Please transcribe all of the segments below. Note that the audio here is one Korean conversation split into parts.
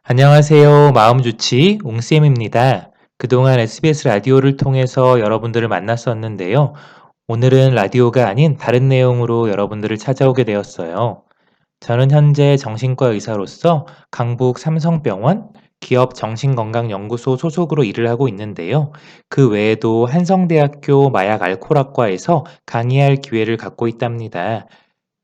안녕하세요. 마음주치 옹쌤입니다. 그동안 SBS 라디오를 통해서 여러분들을 만났었는데요. 오늘은 라디오가 아닌 다른 내용으로 여러분들을 찾아오게 되었어요. 저는 현재 정신과 의사로서 강북 삼성병원 기업 정신건강연구소 소속으로 일을 하고 있는데요. 그 외에도 한성대학교 마약 알코올학과에서 강의할 기회를 갖고 있답니다.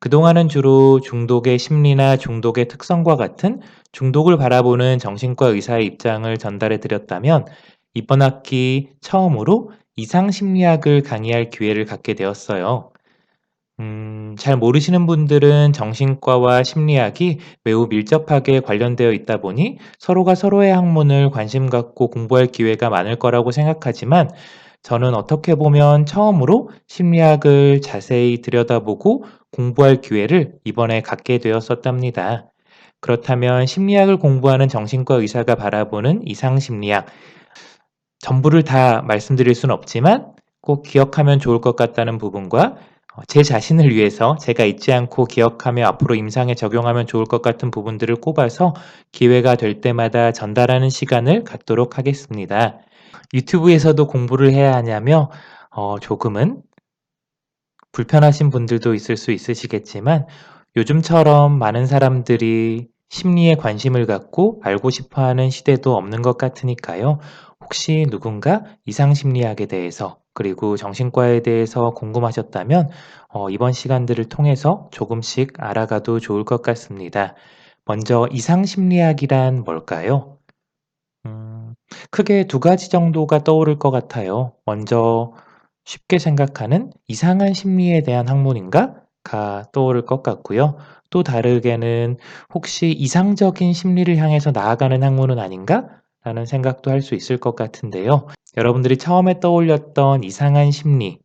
그동안은 주로 중독의 심리나 중독의 특성과 같은 중독을 바라보는 정신과 의사의 입장을 전달해 드렸다면, 이번 학기 처음으로 이상심리학을 강의할 기회를 갖게 되었어요. 잘 모르시는 분들은 정신과와 심리학이 매우 밀접하게 관련되어 있다 보니 서로가 서로의 학문을 관심 갖고 공부할 기회가 많을 거라고 생각하지만, 저는 어떻게 보면 처음으로 심리학을 자세히 들여다보고 공부할 기회를 이번에 갖게 되었었답니다. 그렇다면 심리학을 공부하는 정신과 의사가 바라보는 이상심리학, 전부를 다 말씀드릴 수는 없지만 꼭 기억하면 좋을 것 같다는 부분과 제 자신을 위해서 제가 잊지 않고 기억하며 앞으로 임상에 적용하면 좋을 것 같은 부분들을 꼽아서 기회가 될 때마다 전달하는 시간을 갖도록 하겠습니다. 유튜브에서도 공부를 해야 하냐며 조금은 불편하신 분들도 있을 수 있으시겠지만, 요즘처럼 많은 사람들이 심리에 관심을 갖고 알고 싶어 하는 시대도 없는 것 같으니까요. 혹시 누군가 이상심리학에 대해서 그리고 정신과에 대해서 궁금하셨다면 이번 시간들을 통해서 조금씩 알아가도 좋을 것 같습니다. 먼저 이상심리학이란 뭘까요? 음, 크게 두 가지 정도가 떠오를 것 같아요. 먼저 쉽게 생각하는 '이상한 심리에 대한 학문인가?'가 떠오를 것 같고요. 또 다르게는 '혹시 이상적인 심리를 향해서 나아가는 학문은 아닌가?'라는 생각도 할 수 있을 것 같은데요. 여러분들이 처음에 떠올렸던 이상한 심리,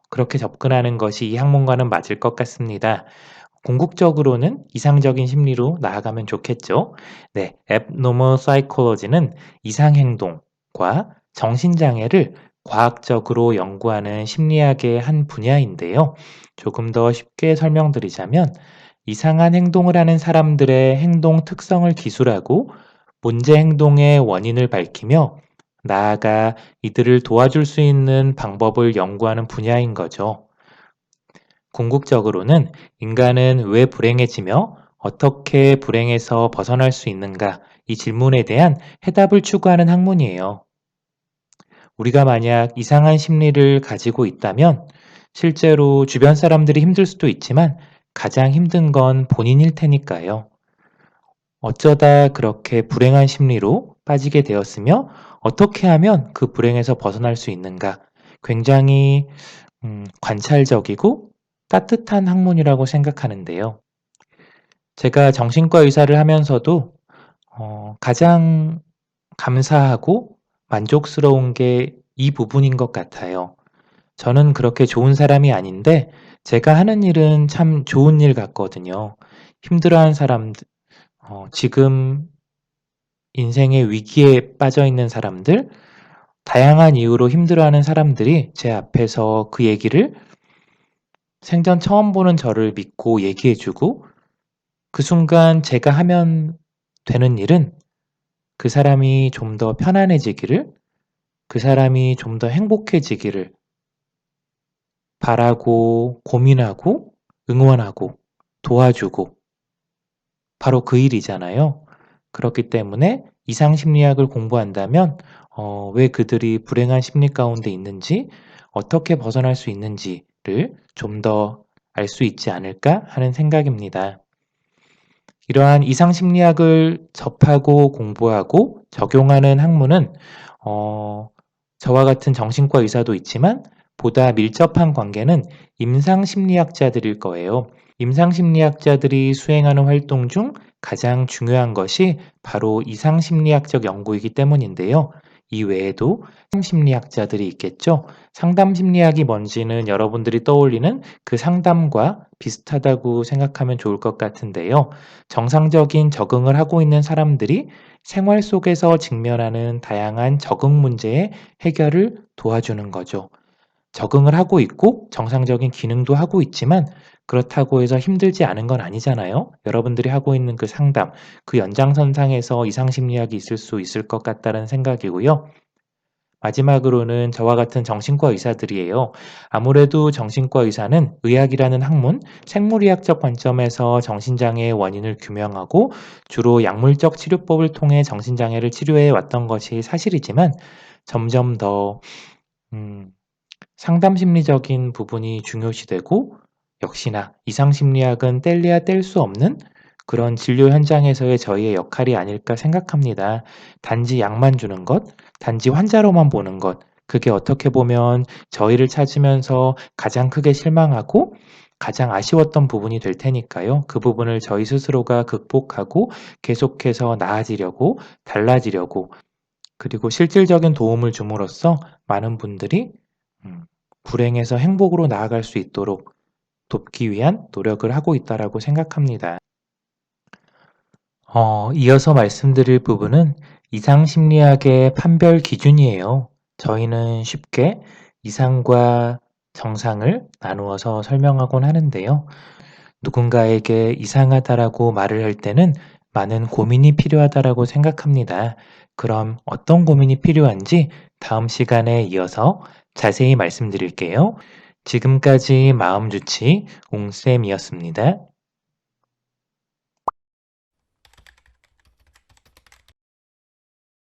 그렇게 접근하는 것이 이 학문과는 맞을 것 같습니다. 궁극적으로는 이상적인 심리로 나아가면 좋겠죠. 네, Abnormal Psychology는 이상행동과 정신장애를 과학적으로 연구하는 심리학의 한 분야인데요. 조금 더 쉽게 설명드리자면, 이상한 행동을 하는 사람들의 행동 특성을 기술하고 문제 행동의 원인을 밝히며 나아가 이들을 도와줄 수 있는 방법을 연구하는 분야인 거죠. 궁극적으로는 인간은 왜 불행해지며 어떻게 불행에서 벗어날 수 있는가, 이 질문에 대한 해답을 추구하는 학문이에요. 우리가 만약 이상한 심리를 가지고 있다면 실제로 주변 사람들이 힘들 수도 있지만 가장 힘든 건 본인일 테니까요. 어쩌다 그렇게 불행한 심리로 빠지게 되었으며 어떻게 하면 그 불행에서 벗어날 수 있는가, 굉장히 관찰적이고 따뜻한 학문이라고 생각하는데요. 제가 정신과 의사를 하면서도 가장 감사하고 만족스러운 게 이 부분인 것 같아요. 저는 그렇게 좋은 사람이 아닌데 제가 하는 일은 참 좋은 일 같거든요. 힘들어하는 사람들, 지금 인생의 위기에 빠져 있는 사람들, 다양한 이유로 힘들어하는 사람들이 제 앞에서 그 얘기를, 생전 처음 보는 저를 믿고 얘기해 주고, 그 순간 제가 하면 되는 일은 그 사람이 좀 더 편안해지기를, 그 사람이 좀 더 행복해지기를 바라고 고민하고 응원하고 도와주고, 바로 그 일이잖아요. 그렇기 때문에 이상 심리학을 공부한다면 왜 그들이 불행한 심리 가운데 있는지, 어떻게 벗어날 수 있는지를 좀 더 알 수 있지 않을까 하는 생각입니다. 이러한 이상 심리학을 접하고 공부하고 적용하는 학문은 어, 저와 같은 정신과 의사도 있지만 보다 밀접한 관계는 임상 심리학자들일 거예요. 임상 심리학자들이 수행하는 활동 중 가장 중요한 것이 바로 이상 심리학적 연구이기 때문인데요. 이 외에도 상담 심리학자들이 있겠죠. 상담 심리학이 뭔지는 여러분들이 떠올리는 그 상담과 비슷하다고 생각하면 좋을 것 같은데요. 정상적인 적응을 하고 있는 사람들이 생활 속에서 직면하는 다양한 적응 문제의 해결을 도와주는 거죠. 적응을 하고 있고 정상적인 기능도 하고 있지만 그렇다고 해서 힘들지 않은 건 아니잖아요. 여러분들이 하고 있는 그 상담, 그 연장선상에서 이상 심리학이 있을 수 있을 것 같다는 생각이고요. 마지막으로는 저와 같은 정신과 의사들이에요. 아무래도 정신과 의사는 의학이라는 학문, 생물의학적 관점에서 정신장애의 원인을 규명하고 주로 약물적 치료법을 통해 정신장애를 치료해 왔던 것이 사실이지만 점점 더 음, 상담 심리적인 부분이 중요시되고 역시나 이상 심리학은 뗄래야 뗄 수 없는 그런 진료 현장에서의 저희의 역할이 아닐까 생각합니다. 단지 약만 주는 것, 단지 환자로만 보는 것, 그게 어떻게 보면 저희를 찾으면서 가장 크게 실망하고 가장 아쉬웠던 부분이 될 테니까요. 그 부분을 저희 스스로가 극복하고 계속해서 나아지려고, 달라지려고, 그리고 실질적인 도움을 줌으로써 많은 분들이 음, 불행에서 행복으로 나아갈 수 있도록 돕기 위한 노력을 하고 있다라고 생각합니다. 이어서 말씀드릴 부분은 이상 심리학의 판별 기준이에요. 저희는 쉽게 이상과 정상을 나누어서 설명하곤 하는데요. 누군가에게 이상하다라고 말을 할 때는 많은 고민이 필요하다라고 생각합니다. 그럼 어떤 고민이 필요한지 다음 시간에 이어서 자세히 말씀드릴게요. 지금까지 마음주치 옹쌤이었습니다.